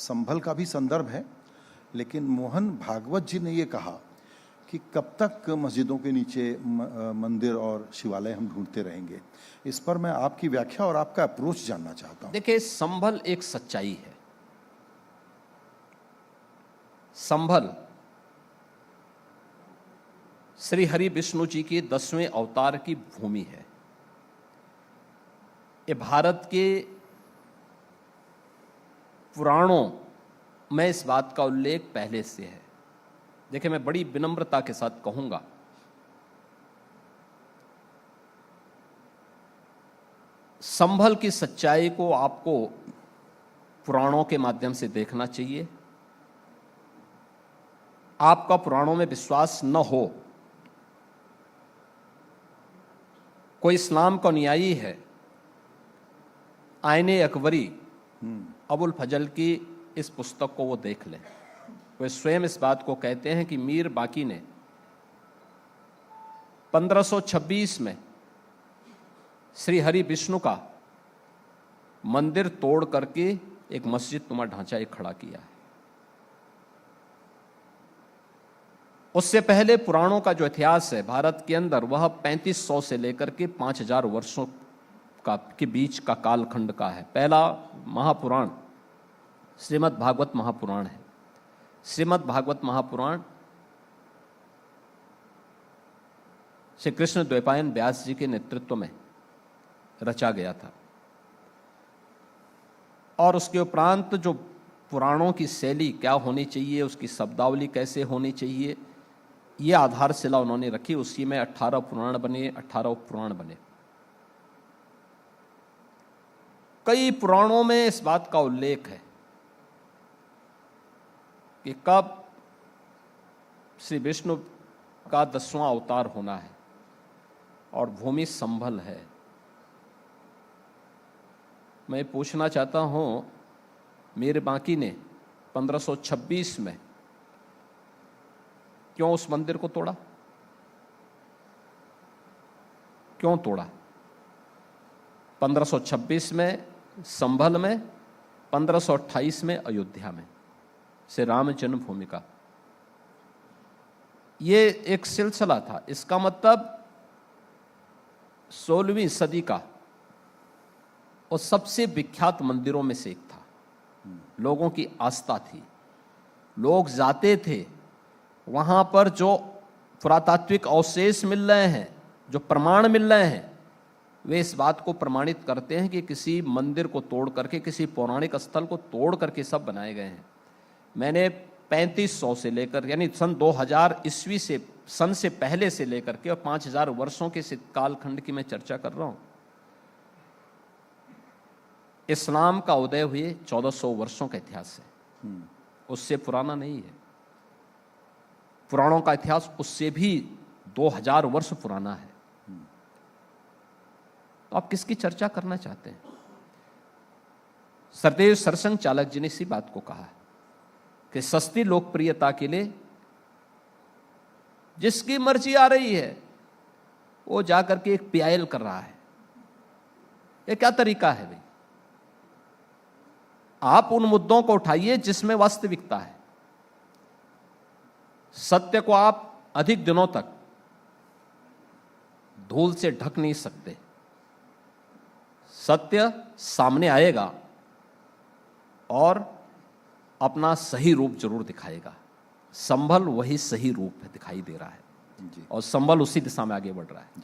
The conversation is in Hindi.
संभल का भी संदर्भ है, लेकिन मोहन भागवत जी ने ये कहा कि कब तक मस्जिदों के नीचे मंदिर और शिवालय हम ढूंढते रहेंगे। इस पर मैं आपकी व्याख्या और आपका अप्रोच जानना चाहता हूं। देखिए, संभल एक सच्चाई है। संभल श्री हरि विष्णु जी के 10वें अवतार की भूमि है। ये भारत के पुराणों में इस बात का उल्लेख पहले से है। देखिए, मैं बड़ी विनम्रता के साथ कहूंगा, संभल की सच्चाई को आपको पुराणों के माध्यम से देखना चाहिए। आपका पुराणों में विश्वास न हो, कोई इस्लाम का अनुयायी है, आईने अकबरी अबुल फजल की इस पुस्तक को वो देख लें। वे स्वयं इस बात को कहते हैं कि मीर बाकी ने 1526 में श्री हरि विष्णु का मंदिर तोड़ करके एक मस्जिद नुमा ढांचा एक खड़ा किया है। उससे पहले पुराणों का जो इतिहास है भारत के अंदर, वह 3500 से लेकर के 5000 वर्षों के बीच का कालखंड का है। पहला महापुराण श्रीमद् भागवत महापुराण है। श्रीमद् भागवत महापुराण श्री कृष्ण द्वैपायन व्यास जी के नेतृत्व में रचा गया था, और उसके उपरांत जो पुराणों की शैली क्या होनी चाहिए, उसकी शब्दावली कैसे होनी चाहिए, ये आधारशिला उन्होंने रखी। उसी में 18 पुराण बने, 18 उपपुराण बने। कई पुराणों में इस बात का उल्लेख है कि कब श्री विष्णु का 10वां अवतार होना है, और भूमि संभल है। मैं पूछना चाहता हूं, मीर बाकी ने 1526 में क्यों उस मंदिर को तोड़ा? क्यों तोड़ा? 1526 में संभल में, 1528 में अयोध्या में से राम जन्मभूमि का ये एक सिलसिला था। इसका मतलब 16वीं सदी का और सबसे विख्यात मंदिरों में से एक था। लोगों की आस्था थी, लोग जाते थे वहां पर। जो पुरातात्विक अवशेष मिल रहे हैं, जो प्रमाण मिल रहे हैं, वे इस बात को प्रमाणित करते हैं कि किसी मंदिर को तोड़ करके, किसी पौराणिक स्थल को तोड़ करके सब बनाए गए हैं। मैंने 3500 से लेकर, यानी सन 2000 ईस्वी से, सन से पहले से लेकर के, और 5000 वर्षों के कालखंड की मैं चर्चा कर रहा हूं। इस्लाम का उदय हुए 1400 वर्षों का इतिहास है, उससे पुराना नहीं है। पुराणों का इतिहास उससे भी 2000 वर्ष पुराना है। तो आप किसकी चर्चा करना चाहते हैं? सरदेव सरसंघ चालक जी ने इसी बात को कहा कि सस्ती लोकप्रियता के लिए जिसकी मर्जी आ रही है वो जाकर के एक पीआईएल कर रहा है। ये क्या तरीका है भाई? आप उन मुद्दों को उठाइए जिसमें वास्तविकता है। सत्य को आप अधिक दिनों तक धूल से ढक नहीं सकते। सत्य सामने आएगा और अपना सही रूप जरूर दिखाएगा। संभल वही सही रूप दिखाई दे रहा है, और संभल उसी दिशा में आगे बढ़ रहा है।